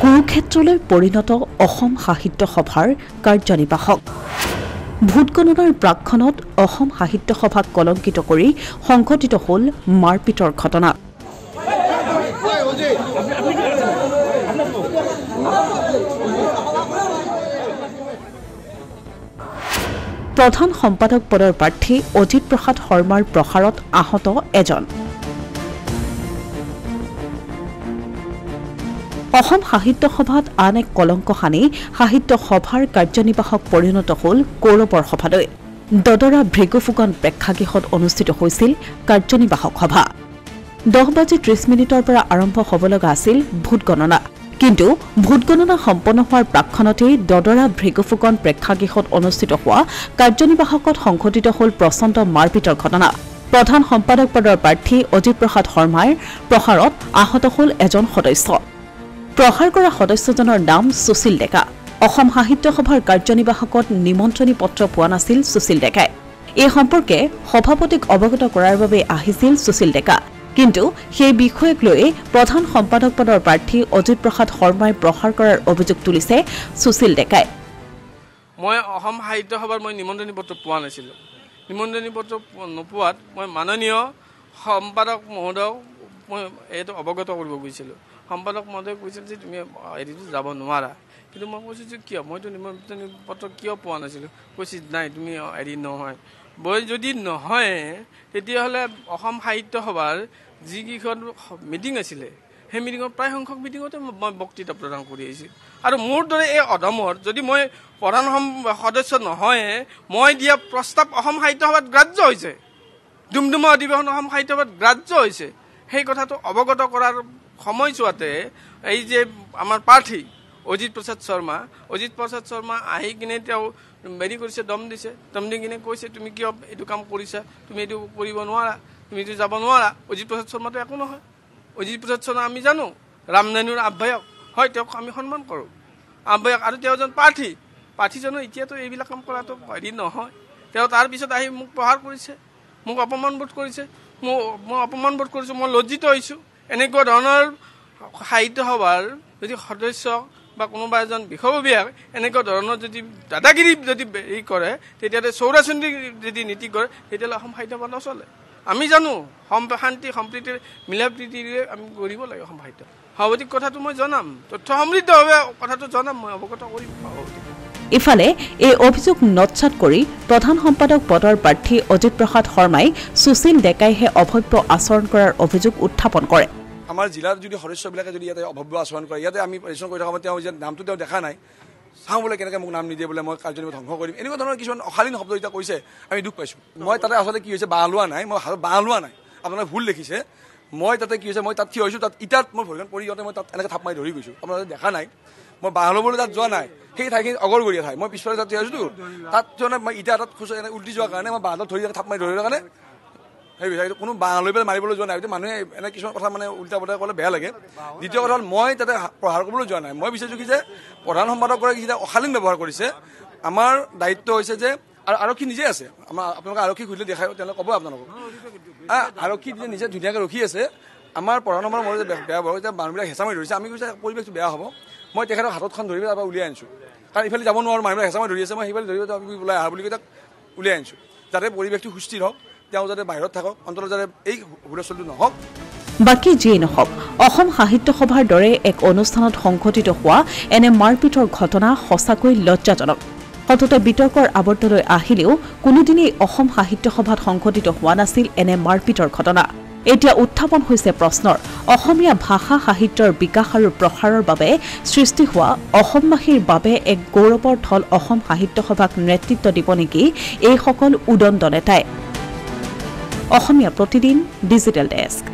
কুৰুক্ষেত্ৰলৈ পৰিণত অসম সাহিত্য সভাৰ কাৰ্যনিৰ্বাহক ভোটগণনাৰ প্ৰাক্ষণত অসম সাহিত্য সভাক কলংকিত কৰি সংঘটিত হ'ল মাৰপিটৰ ঘটনা। প্ৰধান সম্পাদক পদৰ প্ৰাৰ্থী অজিত প্ৰসাদ শৰ্মাৰ প্ৰসাৰত আহত এজন। অসম সাহিত্য সভাত আন এক কলংক সানি সাহিত্য সভাৰ কাৰ্যনিৰ্বাহক পৰিণত হ'ল কৌৰৱৰ সভালৈ। দদৰা ভৃগুফুকন প্ৰেক্ষাগৃহত অনুষ্ঠিত হৈছিল কাৰ্যনিৰ্বাহক সভা। 10:30 পৰা আৰম্ভ হ'ব লগা আছিল ভোটগণনা, কিন্তু ভোটগণনা সম্পন্ন হোৱাৰ প্ৰাক্ষণতেই দদৰা ভৃগুফুকন প্ৰেক্ষাগৃহত অনুষ্ঠিত হোৱা কাৰ্যনিৰ্বাহকত সংঘটিত হ'ল প্ৰচণ্ড মাৰপিটৰ ঘটনা। প্ৰধান সম্পাদক পদৰ প্ৰাৰ্থী অজিত প্ৰসাদ শৰ্মাৰ প্ৰসাৰত আহত হ'ল এজন সদস্য। প্ৰহাৰ কৰা সদস্যজনৰ নাম সুশীল ডেকা। অসম সাহিত্য সভাৰ কাৰ্যনিৰ্বাহকত নিমন্ত্ৰণী পত্ৰ পোৱা নাছিল সুশীল ডেকাই। এই সম্পৰ্কে সভাপতিক অৱগত কৰাৰ বাবে আহিছিল সুশীল ডেকা, কিন্তু সেই বিষয়ক লৈ প্ৰধান সম্পাদক পদৰ প্ৰাৰ্থী অজিত প্ৰসাদ শৰ্মাই প্ৰহাৰ কৰাৰ অভিযোগ তুলিছে সুশীল ডেকাই। মই অসম সাহিত্য সভাৰ নিমন্ত্ৰণী পত্ৰ পোৱা নাছিলোঁ। নিমন্ত্ৰণী পত্ৰ নোপোৱাত মই মাননীয় সম্পাদক মহোদয়ক মই এইটো অৱগত কৰিব গৈছিলোঁ। সম্পাদক মহোদয়ে কৈছিল যে তুমি হেৰিটো যাব নোৱাৰা, কিন্তু মই কৈছোঁ যে কিয়, মইতো নিমন্ত্ৰণী পত্ৰ কিয় পোৱা নাছিলোঁ। কৈছিল নাই তুমি হেৰি নহয়, যদি নহয় তেতিয়াহ'লে অসম সাহিত্য সভাৰ যিকেইখন মিটিং আছিলে সেই মিটিঙত প্ৰায় সংখ্যক মিটিঙতে মই বক্তৃতা প্ৰদান কৰি আহিছোঁ। আৰু মোৰ দৰে এই অধমৰ যদি মই প্ৰধান সদস্য নহয়, মই দিয়া প্ৰস্তাৱ অসম সাহিত্য সভাত গ্ৰাহ্য হৈছে, ডুমডুমা অধিৱেশন অসম সাহিত্য সভাত গ্ৰাহ্য হৈছে, সেই কথাটো অৱগত কৰাৰ সময়ছোৱাতে এই যে আমাৰ প্ৰাৰ্থী অজিত প্ৰসাদ শৰ্মা আহি কিনে তেওঁ হেৰি কৰিছে, দম দিছে। দম দি কিনে কৈছে তুমি কিয় এইটো কাম কৰিছা, তুমি এইটো কৰিব নোৱাৰা, তুমি এইটো যাব নোৱাৰা। অজিত প্ৰসাদ শৰ্মাটো একো নহয়। অজিত প্ৰসাদ শৰ্মা আমি জানো ৰামধেনুৰ আহ্বায়ক হয়, তেওঁক আমি সন্মান কৰোঁ, আহ্বায়ক, আৰু তেওঁ এজন প্ৰাৰ্থীজনো এতিয়াতো এইবিলাক কাম কৰাটো হেৰি নহয়। তেওঁ তাৰপিছত আহি মোক প্ৰহাৰ কৰিছে, মোক অপমান বোধ কৰিছে, মই অপমান বোধ কৰিছোঁ, মই লজ্জিত হৈছোঁ। এনেকুৱা ধৰণৰ সাহিত্য সভাৰ যদি সদস্য বা কোনোবা এজন বিষয়ববীয়াক এনেকুৱা ধৰণৰ যদি দাদাগিৰি যদি হেৰি কৰে, তেতিয়াহ'লে চৌৰাচন্দ্ৰী যদি নীতি কৰে, তেতিয়াহ'লে অসম সাহিত্য সভা নচলে। আমি জানো শান্তি সম্প্ৰীতিৰ মিলা প্ৰীতিৰে আমি কৰিব লাগে অসম সাহিত্য সভাপতিক। কথাটো মই জনাম, তথ্য সমৃদ্ধভাৱে কথাটো জনাম, মই অৱগত কৰিম সভাপতিক। ইফালে এই অভিযোগ নৎসাত কৰি প্ৰধান সম্পাদক পদৰ প্ৰাৰ্থী অজিত প্ৰসাদ শৰ্মাই সুশীল ডেকাইহে অভব্য আচৰণ কৰাৰ অভিযোগ উত্থাপন কৰে। আমাৰ জিলাৰ যদি সদস্যবিলাকে যদি ইয়াতে অভব্য আচৰণ কৰে, ইয়াতে আমি ৰেজিষ্ট্ৰেশ্যন কৰি থকা তেওঁ যে নামটো তেওঁ দেখা নাই, চাওঁ বোলে কেনেকৈ মোক নাম নিদিয়ে বোলে, মই কাৰ্যনিৰ্বাহ ধ্বংস কৰিম, এনেকুৱা ধৰণৰ কিছুমান অশালীন শব্দ এতিয়া কৈছে, আমি দুখ পাইছোঁ। মই তাতে আচলতে কি হৈছে, বাঁহ লোৱা নাই, মই বাঁহ লোৱা নাই, আপোনালোকে ভুল দেখিছে। মই তাতে কি হৈছে, মই তাত থিয় হৈছোঁ, তাত ইটাত মোৰ ভৰিখন পৰি যাওঁতে মই তাত এনেকৈ থাপ মাৰি ধৰি গৈছোঁ, আপোনালোকে দেখা নাই। মই বাঁহ ল'বলৈ তাত যোৱা নাই, সেই ঠাইখিনি অগৰগৰীয়া ঠাই, মই পিছফালে তাত থিয় হৈছোঁ, তাত মই ইটা তাত খোজকাঢ়ি এনেকৈ উল্টি যোৱাৰ কাৰণে মই বাঁহত ধৰি থাপ মাৰি ধৰিবৰ কাৰণে সেই বিচাৰিছোঁ। কোনো বাঁহ লৈ পেলাই মাৰিবলৈ যোৱা নাই। মানুহে এনে কিছুমান কথা উল্টা পুল্টা ক'লে বেয়া লাগে। দ্বিতীয় কথা হ'ল মই তাতে প্ৰহাৰ কৰিবলৈ যোৱা নাই। মই বিচাৰিছোঁ কি যে প্ৰধান সম্পাদকগৰাকী যেতিয়া অশালীন ব্যৱহাৰ কৰিছে, আমাৰ দায়িত্ব হৈছে যে, আৰু আৰক্ষী নিজে আছে, আমাৰ আপোনালোকে আৰক্ষীক সুধিলে দেখাই তেওঁলোকে ক'ব আপোনালোকক, আৰক্ষী নিজে ধুনীয়াকৈ ৰখি আছে। আমাৰ প্ৰধান সম্পাদক মই যে বেয়া ব্যৱহাৰ এতিয়া মানুহবিলাক হেঁচা মাৰি ধৰিছে, আমি কৈছে পৰিৱেশটো বেয়া হ'ব, মই তেখেতক হাতখন ধৰি তাৰপৰা উলিয়াই আনিছোঁ, কাৰণ ইফালে যাব নোৱাৰোঁ, মানুহবিলাক হেঁচা মাৰি ধৰি আছে, মই সেইফালে ধৰি ওলাই আহা বুলি কৈ তাক উলিয়াই আনিছোঁ, যাতে পৰিৱেশটো সুস্থিৰ হওক, তেওঁ যাতে বাহিৰত থাকক, অন্তত যাতে এই হুলস্থুলটো নহওক। বাকী যিয়েই নহওক, অসম সাহিত্য সভাৰ দৰে এক অনুষ্ঠানত সংঘটিত হোৱা এনে মাৰপিটৰ ঘটনা সঁচাকৈ লজ্জাজনক। সততে বিতৰ্কৰ আৱৰ্তলৈ আহিলেও কোনোদিনেই অসম সাহিত্য সভাত সংঘটিত হোৱা নাছিল এনে মাৰপিটৰ ঘটনা। এতিয়া উত্থাপন হৈছে প্ৰশ্নৰ, অসমীয়া ভাষা সাহিত্যৰ বিকাশ আৰু প্ৰসাৰৰ বাবে সৃষ্টি হোৱা অসমবাসীৰ বাবে এক গৌৰৱৰ থল অসম সাহিত্য সভাক নেতৃত্ব দিব নেকি এইসকল উদণ্ড নেতাই? Asomiya Pratidin digital desk.